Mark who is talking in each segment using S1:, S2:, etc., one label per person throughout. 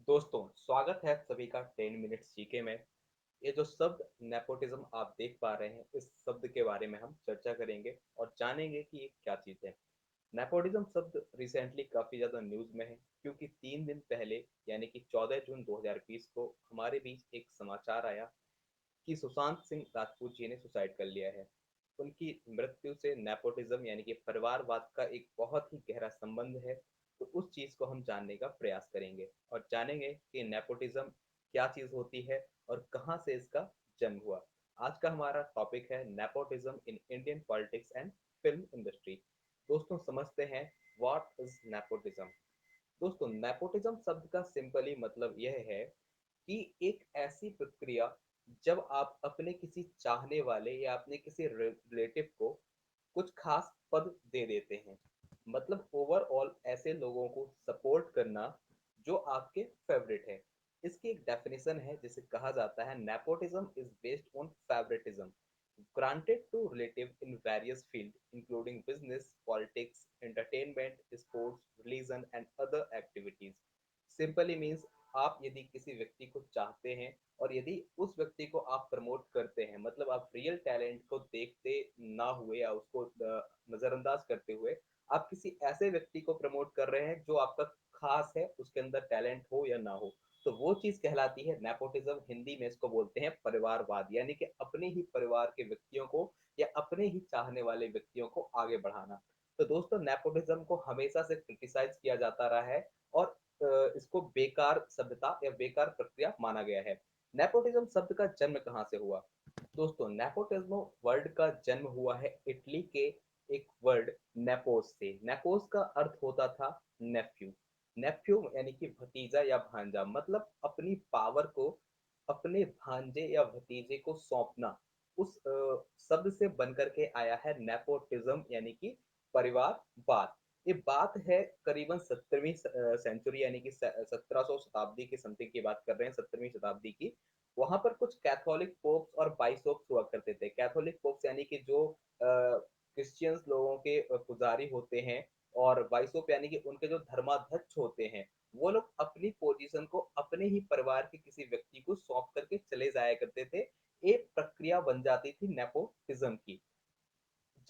S1: दोस्तों, स्वागत है आप सभी का 10 मिनट्स जीके में। ये जो शब्द नेपोटिज्म आप देख पा रहे हैं, इस शब्द के बारे में हम चर्चा करेंगे और जानेंगे कि ये क्या चीज़ है। नेपोटिज्म शब्द रिसेंटली काफ़ी ज़्यादा न्यूज़ में है, क्योंकि 3 दिन पहले यानी कि 14 जून 2020 को हमारे बीच एक समाचार आया कि सुशांत सिंह राजपूत जी ने सुसाइड कर लिया है। उनकी मृत्यु से नेपोटिज्म यानी कि परिवारवाद का एक बहुत ही गहरा संबंध है। तो उस चीज़ को हम जानने का प्रयास करेंगे और जानेंगे कि नेपोटिज्म क्या चीज़ होती है और कहाँ से इसका जन्म हुआ। आज का हमारा टॉपिक है nepotism in Indian politics and film industry. दोस्तों, समझते हैं व्हाट इज नेपोटिज्म। दोस्तों, नेपोटिज्म शब्द का सिंपली मतलब यह है कि एक ऐसी प्रक्रिया जब आप अपने किसी चाहने वाले या अपने किसी रिलेटिव को कुछ खास पद दे देते हैं। मतलब ओवरऑल ऐसे लोगों को सपोर्ट करना जो आपके फेवरेट है। इसकी एक डेफिनेशन है जिसे कहा जाता है nepotism is based on favouritism granted to relative in various fields including business, politics, entertainment, sports, religion and other activities. Simply means आप यदि किसी व्यक्ति को चाहते हैं और यदि उस व्यक्ति को आप प्रमोट करते हैं, मतलब आप रियल टैलेंट को देखते ना हुए या उसको नजरअंदाज करते हुए आप किसी ऐसे व्यक्ति को प्रमोट कर रहे हैं जो आपका खास है, उसके अंदर टैलेंट हो या ना हो, तो वो चीज कहलाती है नेपोटिज्म। हिंदी में इसको बोलते हैं परिवारवाद, यानी कि अपने ही परिवार के व्यक्तियों को या अपने ही चाहने वाले व्यक्तियों को आगे बढ़ाना। तो दोस्तों, नेपोटिज्म को हमेशा से क्रिटिसाइज किया जाता रहा है और इसको बेकार सभ्यता या बेकार प्रक्रिया माना गया है। नेपोटिज्म शब्द का जन्म कहाँ से हुआ? दोस्तों, नेपोटिज्म वर्ड का जन्म हुआ है इटली के एक वर्ड नेपोस से। नेपोस का अर्थ होता था नेफ्यू। नेफ्यू यानी कि भतीजा या भांजा, मतलब अपनी पावर को अपने भांजे या भतीजे को सौंपना। उस शब्द से बनकर के आया है नेपोटिज्म यानी कि परिवारवाद। ये बात है करीबन 17वीं सेंचुरी यानी कि 1700 शताब्दी की समथिंग की बात कर रहे हैं, 17वीं शताब्दी की। वहां पर कुछ कैथोलिक पोप्स और बाइशोप्स हुआ करते थे। कैथोलिक पोप्स यानी कि जो क्रिश्चियंस लोगों के पुजारी होते हैं, और बाइशोप यानी कि उनके जो धर्माध्यक्ष होते हैं, वो लोग अपनी पोजीशन को अपने ही परिवार के किसी व्यक्ति को सौंप करके चले जाया करते थे। एक प्रक्रिया बन जाती थी नेपोटिज्म की।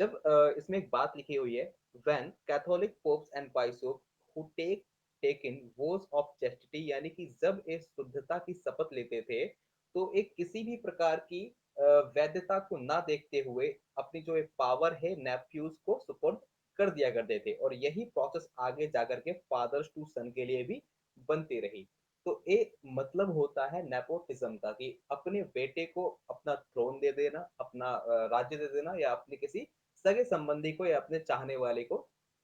S1: जब इसमें एक बात लिखी हुई है, when Catholic popes and bishop who take in vows of chastity, यानी कि जब एक शुद्धता की शपथ लेते थे तो एक किसी भी प्रकार की वैधता को ना देखते हुए अपनी जो एक पावर है नेफ्यूज को सुपुर्द कर दिया करते थे, और यही प्रोसेस आगे जाकर के फादर्स टू सन के लिए भी बनती रही। तो एक मतलब होता है नेपोटिज्म का कि अपने बेटे को अपना थ्रोन दे देना, अपना राज्य दे देना, या अपने किसी सगे संबंधी को या अपने चाहने वाले को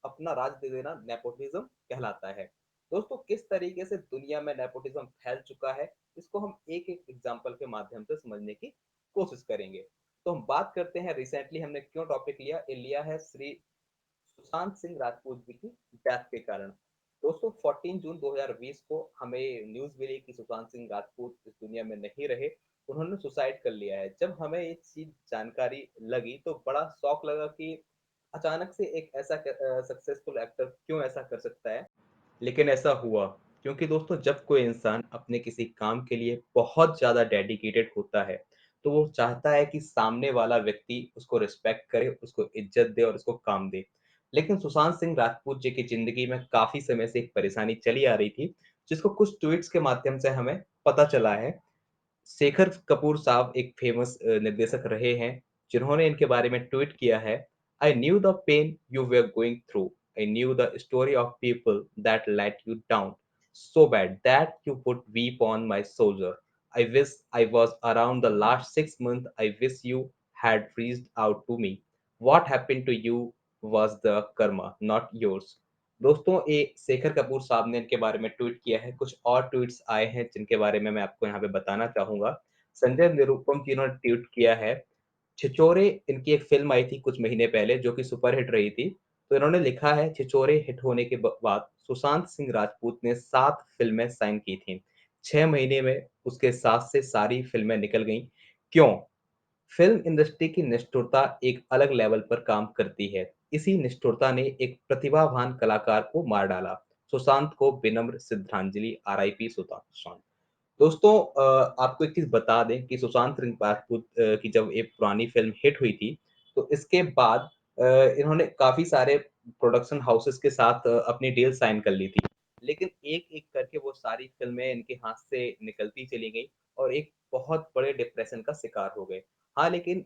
S1: अपना राज दे देना नेपोटिज्म कहलाता है। दोस्तों, किस तरीके से दुनिया में नेपोटिज्म फैल चुका है, इसको हम एक एक एग्जांपल के माध्यम से समझने की कोशिश करेंगे। तो हम बात करते हैं रिसेंटली हमने क्यों टॉपिक लिया। ये लिया है श्री सुशांत सिंह राजपूत जी की डेथ के कारण। दोस्तों, 14 जून 2020 को हमें न्यूज मिली कि सुशांत सिंह राजपूत इस दुनिया में नहीं रहे, उन्होंने सुसाइड कर लिया है। जब हमें ये चीज जानकारी लगी तो बड़ा शौक लगा कि अचानक से एक ऐसा सक्सेसफुल एक्टर क्यों ऐसा कर सकता है। लेकिन ऐसा हुआ, क्योंकि दोस्तों जब कोई इंसान अपने किसी काम के लिए बहुत ज़्यादा डेडिकेटेड होता है, तो वो चाहता है कि सामने वाला व्यक्ति उसको रिस्पेक्ट करे, उसको इज़्ज़त दे और उसको काम दे। लेकिन सुशांत सिंह राजपूत जी की ज़िंदगी में काफ़ी समय से एक परेशानी चली आ रही थी, जिसको कुछ ट्वीट्स के माध्यम से हमें पता चला है। शेखर कपूर साहब एक फेमस निर्देशक रहे हैं, जिन्होंने इनके बारे में ट्वीट किया है, I knew the pain you were going through, I knew the story of people that let you down so bad that you would weep on my soldier. I wish I was around the last 6 months. I wish you had reached out to me. What happened to you was the karma, not yours. दोस्तों, ये शेखर कपूर साहब ने इनके बारे में tweet किया है। कुछ और ट्वीट्स आए हैं जिनके बारे में मैं आपको यहाँ पे बताना चाहूंगा। संजय निरुपम जी ने ट्वीट किया है, छिछोरे इनकी एक फ़िल्म आई थी कुछ महीने पहले जो कि सुपरहिट रही थी। तो इन्होंने लिखा है, छिछोरे हिट होने के बाद सुशांत सिंह राजपूत ने 7 फ़िल्में साइन की थीं। 6 महीने में उसके 7 से सारी फ़िल्में निकल गईं। क्यों? फ़िल्म इंडस्ट्री की निष्ठुरता एक अलग लेवल पर काम करती है। इसी निष्ठुरता ने एक प्रतिभावान कलाकार को मार डाला। सुशांत को विनम्र श्रद्धांजलि, आरआईपी सुशांत। दोस्तों आपको एक चीज़ बता दें कि सुशांत सिंह राजपूत की जब एक पुरानी फ़िल्म हिट हुई थी, तो इसके बाद अ, इन्होंने काफ़ी सारे प्रोडक्शन हाउसेज़ के साथ अपनी डील साइन कर ली थी। लेकिन एक-एक करके वो सारी फ़िल्में इनके हाथ से निकलती चली गई और एक बहुत बड़े डिप्रेशन का शिकार हो गए। हाँ, लेकिन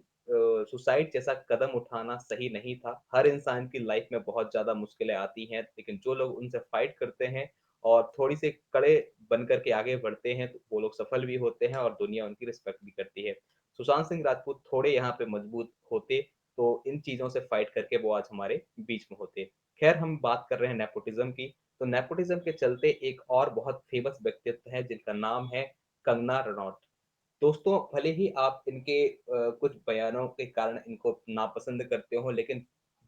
S1: सुसाइड जैसा कदम उठाना सही नहीं था। हर इंसान की लाइफ़ में बहुत ज़्यादा मुश्किलें आती हैं, लेकिन जो लोग उनसे फाइट करते हैं और थोड़ी से कड़े बन कर के आगे बढ़ते हैं, तो वो लोग सफल भी होते हैं और दुनिया उनकी रिस्पेक्ट भी करती है। सुशांत सिंह राजपूत थोड़े यहाँ पे मजबूत होते, तो इन चीज़ों से फाइट करके वो आज हमारे बीच में होते। खैर हम बात कर रहे हैं नेपोटिज़्म की, तो नेपोटिज़्म के चलते एक और बहुत फेमस व्यक्तित्व है जिनका नाम है कंगना रनौत। दोस्तों, भले ही आप इनके कुछ बयानों के कारण इनको नापसंद करते हो, लेकिन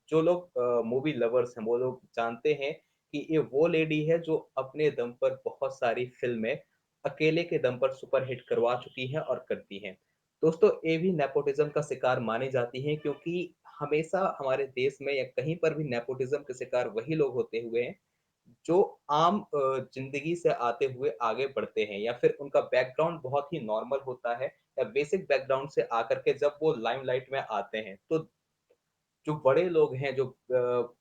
S1: जो लोग मूवी लवर्स हैं, वो लोग जानते हैं कि ये वो लेडी है जो अपने दम पर बहुत सारी फ़िल्में अकेले के दम पर सुपरहिट करवा चुकी हैं और करती हैं। दोस्तों, ये भी नेपोटिज़्म का शिकार मानी जाती हैं क्योंकि हमेशा हमारे देश में या कहीं पर भी नेपोटिज़्म के शिकार वही लोग होते हुए हैं जो आम ज़िंदगी से आते हुए आगे बढ़ते हैं या फिर उनका बैकग्राउंड बहुत ही नॉर्मल होता है या बेसिक बैकग्राउंड से आकर के जब वो लाइमलाइट में आते हैं, तो जो बड़े लोग हैं जो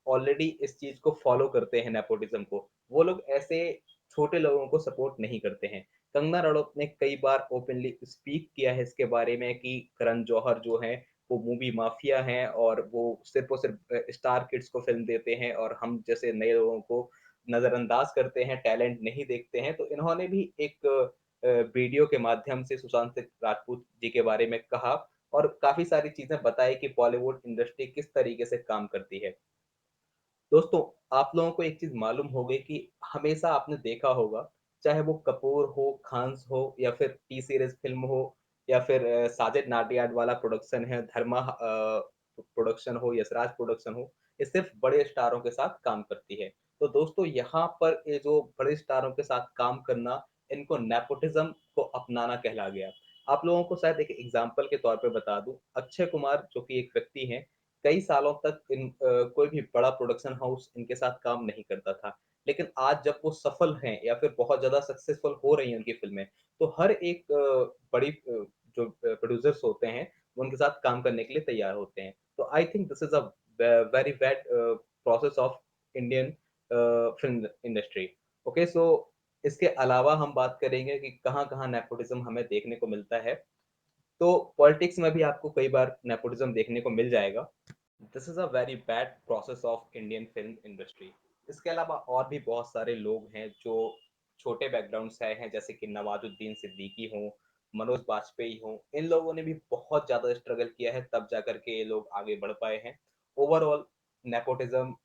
S1: ऑलरेडी इस चीज़ को फ़ॉलो करते हैं नेपोटिज़्म को, वो लोग ऐसे छोटे लोगों को सपोर्ट नहीं करते हैं। कंगना रनौत ने कई बार ओपनली स्पीक किया है इसके बारे में कि करण जौहर जो हैं, वो मूवी माफ़िया हैं और वो सिर्फ़ और सिर्फ़ स्टार किड्स को फ़िल्म देते हैं और हम जैसे नए लोगों को नज़रअंदाज करते हैं, टैलेंट नहीं देखते हैं। तो इन्होंने भी एक वीडियो के माध्यम से सुशांत सिंह राजपूत जी के बारे में कहा और काफ़ी सारी चीज़ें बताई कि बॉलीवुड इंडस्ट्री किस तरीके से काम करती है। दोस्तों, आप लोगों को एक चीज़ मालूम होगी कि हमेशा आपने देखा होगा, चाहे वो कपूर हो, खान्स हो या फिर टी सीरीज़ फ़िल्म हो या फिर साजिद नाडियाड वाला प्रोडक्शन है, धर्मा प्रोडक्शन हो, यशराज प्रोडक्शन हो, ये सिर्फ़ बड़े स्टारों के साथ काम करती है। तो दोस्तों, यहाँ पर ये जो बड़े स्टारों के साथ काम करना, इनको नेपोटिज़्म को अपनाना कहला गया। आप लोगों को शायद एक एग्ज़ाम्पल के तौर पे बता दूँ, अक्षय कुमार जो कि एक व्यक्ति हैं, कई सालों तक कोई भी बड़ा प्रोडक्शन हाउस इनके साथ काम नहीं करता था। लेकिन आज जब वो सफल हैं या फिर बहुत ज़्यादा सक्सेसफुल हो रही हैं उनकी फ़िल्में, तो हर एक बड़ी जो प्रोड्यूसर्स होते हैं, वो उनके साथ काम करने के लिए तैयार होते हैं। तो I think this is a very bad process of Indian film industry. Okay, so इसके अलावा हम बात करेंगे कि कहाँ-कहाँ नेपोटिज़्म हमें देखने को मिलता है। तो पॉलिटिक्स में भी आपको कई बार नेपोटिज़्म देखने को मिल जाएगा। This is a very bad process of Indian film industry. इसके अलावा और भी बहुत सारे लोग हैं जो छोटे बैकग्राउंड से आए हैं जैसे कि नवाज़ुद्दीन सिद्दीकी हों, मनोज बाजपेयी हों, इन लोगों ने भी बहुत ज़्यादा स्ट्रगल किया है तब जाकर के ये लोग आगे बढ़ पाए हैं। ओवरऑल नेपोटिज़्म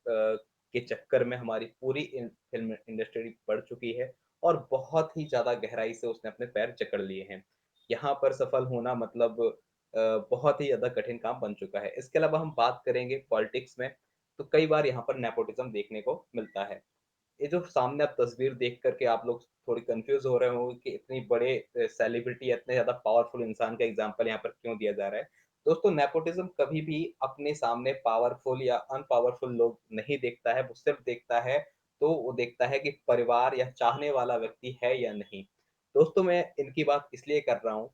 S1: के चक्कर में हमारी पूरी फ़िल्म इंडस्ट्री बढ़ चुकी है और बहुत ही ज़्यादा गहराई से उसने अपने पैर जकड़ लिए हैं। यहाँ पर सफल होना मतलब बहुत ही ज़्यादा कठिन काम बन चुका है। इसके अलावा हम बात करेंगे पॉलिटिक्स में, तो कई बार यहाँ पर नेपोटिज़्म देखने को मिलता है। ये जो सामने आप तस्वीर देख कर के आप लोग थोड़ी कन्फ्यूज़ हो रहे होंगे कि इतनी बड़े सेलिब्रिटी, इतने ज़्यादा पावरफुल इंसान का एग्ज़ाम्पल यहाँ पर क्यों दिया जा रहा है। दोस्तों, नेपोटिज़्म कभी भी अपने सामने पावरफुल या अनपावरफुल लोग नहीं देखता है, वो सिर्फ़ देखता है तो वो देखता है कि परिवार या चाहने वाला व्यक्ति है या नहीं। दोस्तों, मैं इनकी बात इसलिए कर रहा हूँ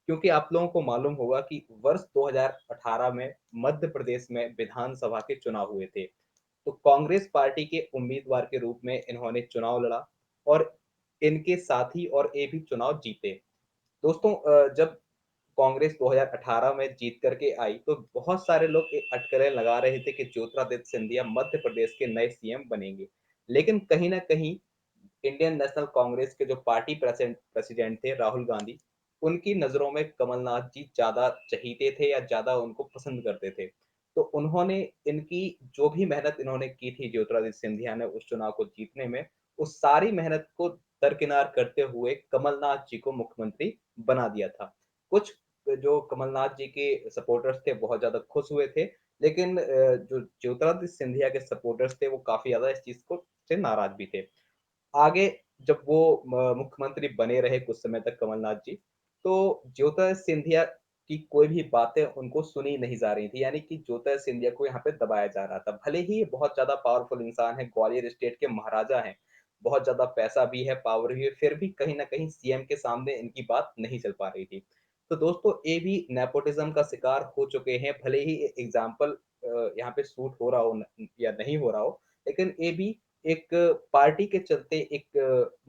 S1: क्योंकि आप लोगों को मालूम होगा कि वर्ष 2018 में मध्य प्रदेश में विधानसभा के चुनाव हुए थे। तो कांग्रेस पार्टी के उम्मीदवार के रूप में इन्होंने चुनाव लड़ा और इनके साथी और ये भी चुनाव जीते। दोस्तों, जब कांग्रेस 2018 में जीत कर के आई, तो बहुत सारे लोग ये अटकलें लगा रहे थे कि ज्योतिरादित्य सिंधिया मध्य प्रदेश के नए सीएम बनेंगे। लेकिन कहीं न कहीं इंडियन नेशनल कांग्रेस के जो पार्टी प्रेसिडेंट थे राहुल गांधी, उनकी नज़रों में कमलनाथ जी ज़्यादा चहीते थे या ज़्यादा उनको पसंद करते थे। तो उन्होंने इनकी जो भी मेहनत इन्होंने की थी ज्योतिरादित्य सिंधिया ने उस चुनाव को जीतने में, उस सारी मेहनत को दरकिनार करते हुए कमलनाथ जी को मुख्यमंत्री बना दिया था। कुछ जो कमलनाथ जी के सपोर्टर्स थे बहुत ज़्यादा खुश हुए थे, लेकिन जो ज्योतिरादित्य सिंधिया के सपोर्टर्स थे वो काफ़ी ज़्यादा इस चीज़ को से नाराज़ भी थे। आगे जब वो मुख्यमंत्री बने रहे कुछ समय तक कमलनाथ जी, तो ज्योतिरादित्य सिंधिया की कोई भी बातें उनको सुनी नहीं जा रही थी, यानी कि ज्योतिरादित्य सिंधिया को यहाँ पे दबाया जा रहा था। भले ही ये बहुत ज़्यादा पावरफुल इंसान हैं, ग्वालियर स्टेट के महाराजा हैं, बहुत ज़्यादा पैसा भी है, पावर भी है, फिर भी कहीं न कहीं सीएम के सामने इनकी बात नहीं चल पा रही थी। तो दोस्तों ये भी नेपोटिज़्म का शिकार हो चुके हैं, भले ही एग्ज़ाम्पल यहाँ पे सूट हो रहा हो न या नहीं हो रहा हो, लेकिन ये भी एक पार्टी के चलते एक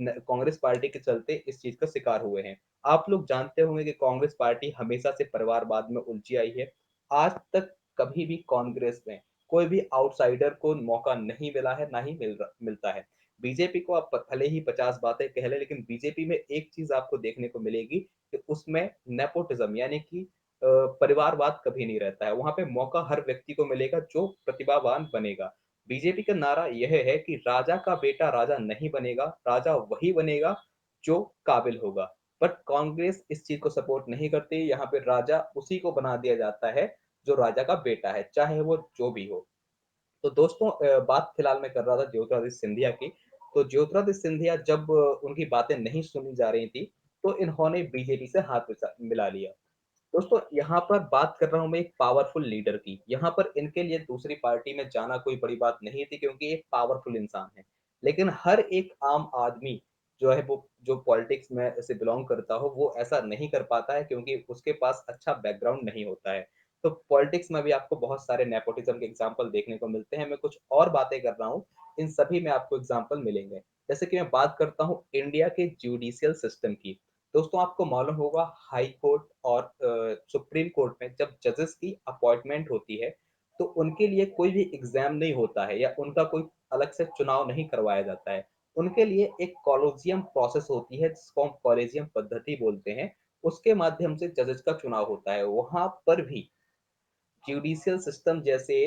S1: न कांग्रेस पार्टी के चलते इस चीज़ का शिकार हुए हैं। आप लोग जानते होंगे कि कांग्रेस पार्टी हमेशा से परिवारवाद में उलझी आई है। आज तक कभी भी कांग्रेस में कोई भी आउटसाइडर को मौका नहीं मिला है, ना ही मिलता है। बीजेपी को आप भले ही 50 बातें कह लें, लेकिन बीजेपी में एक चीज़ आपको देखने को मिलेगी कि उसमें नेपोटिज़्म यानी कि परिवारवाद कभी नहीं रहता है। वहाँ पे मौका हर व्यक्ति को मिलेगा जो प्रतिभावान बनेगा। बीजेपी का नारा यह है कि राजा का बेटा राजा नहीं बनेगा, राजा वही बनेगा जो काबिल होगा। बट कांग्रेस इस चीज़ को सपोर्ट नहीं करती, यहाँ पे राजा उसी को बना दिया जाता है जो राजा का बेटा है, चाहे वो जो भी हो। तो दोस्तों बात फिलहाल मैं कर रहा था ज्योतिरादित्य सिंधिया की। तो ज्योतिरादित्य सिंधिया जब उनकी बातें नहीं सुनी जा रही थी, तो इन्होंने बीजेपी से हाथ मिला लिया। दोस्तों यहाँ पर बात कर रहा हूँ मैं एक पावरफुल लीडर की। यहाँ पर इनके लिए दूसरी पार्टी में जाना कोई बड़ी बात नहीं थी क्योंकि एक पावरफुल इंसान है। लेकिन हर एक आम आदमी जो है वो जो पॉलिटिक्स में से बिलॉन्ग करता हो वो ऐसा नहीं कर पाता है क्योंकि उसके पास अच्छा बैकग्राउंड नहीं होता है। तो पॉलिटिक्स में भी आपको बहुत सारे नेपोटिज़्म के एग्ज़ाम्पल देखने को मिलते हैं। मैं कुछ और बातें कर रहा हूँ, इन सभी में आपको एग्ज़ाम्पल मिलेंगे। जैसे कि मैं बात करता हूँ इंडिया के जुडिशियल सिस्टम की। दोस्तों आपको मालूम होगा हाई कोर्ट और सुप्रीम कोर्ट में जब जजेस की अपॉइंटमेंट होती है, तो उनके लिए कोई भी एग्ज़ाम नहीं होता है या उनका कोई अलग से चुनाव नहीं करवाया जाता है। उनके लिए एक कॉलेजियम प्रोसेस होती है जिसको हम कॉलेजियम पद्धति बोलते हैं, उसके माध्यम से जजेस का चुनाव होता है। वहाँ पर भी जुडिशियल सिस्टम जैसे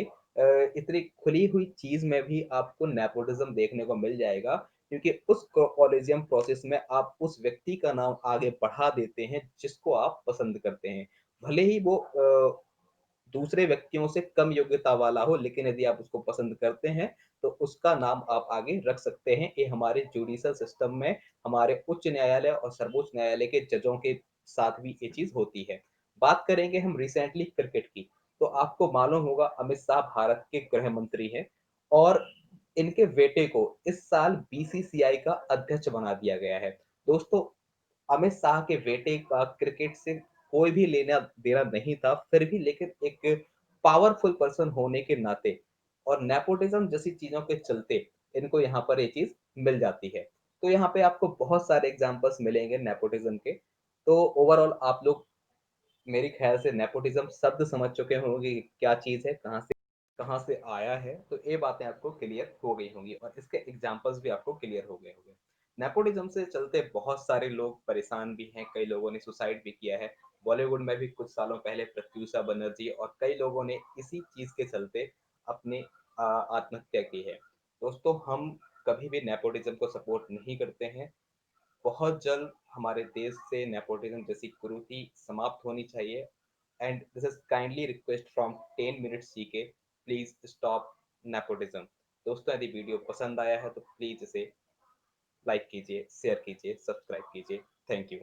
S1: इतनी खुली हुई चीज़ में भी आपको नेपोटिज़्म देखने को मिल जाएगा क्योंकि उस कॉलेजियम प्रोसेस में आप उस व्यक्ति का नाम आगे बढ़ा देते हैं जिसको आप पसंद करते हैं। भले ही वो दूसरे व्यक्तियों से कम योग्यता वाला हो, लेकिन यदि आप उसको पसंद करते हैं, तो उसका नाम आप आगे रख सकते हैं। ये हमारे जुडिशियल सिस्टम में हमारे उच्च न्यायालय और सर्वोच्च न्यायालय के जजों के साथ भी ये चीज़ होती है। बात करेंगे हम रिसेंटली क्रिकेट की, तो आपको मालूम होगा अमित शाह भारत के गृह मंत्री हैं और इनके बेटे को इस साल बीसीसीआई का अध्यक्ष बना दिया गया है। दोस्तों अमित शाह के बेटे का क्रिकेट से कोई भी लेना-देना नहीं था, फिर भी लेकिन एक पावरफुल पर्सन होने के नाते और नेपोटिज़्म जैसी चीज़ों के चलते इनको यहाँ पर ये चीज़ मिल जाती है। तो यहाँ पे आपको बहुत सारे एग्ज़ाम्पल्स मिलेंगे नेपोटिज़्म के। तो ओवरऑल आप लोग मेरे ख़्याल से नेपोटिज़्म शब्द समझ चुके होंगे कि क्या चीज़ है, कहाँ से आया है, तो ये बातें आपको क्लियर हो गई होंगी और इसके एग्ज़ाम्पल्स भी आपको क्लियर हो गए होंगे। नेपोटिज़्म से चलते बहुत सारे लोग परेशान भी हैं, कई लोगों ने सुसाइड भी किया है। बॉलीवुड में भी कुछ सालों पहले प्रत्यूषा बनर्जी और कई लोगों ने इसी चीज़ के चलते अपनी आत्महत्या की है। दोस्तों हम कभी भी नेपोटिज़्म को सपोर्ट नहीं करते हैं। बहुत जल्द हमारे देश से नेपोटिज़्म जैसी कुरीति समाप्त होनी चाहिए and this is kindly request from 10 minutes GK please stop nepotism. दोस्तों यदि वीडियो पसंद आया है तो प्लीज़ इसे लाइक कीजिए, शेयर कीजिए, सब्सक्राइब कीजिए। Thank you.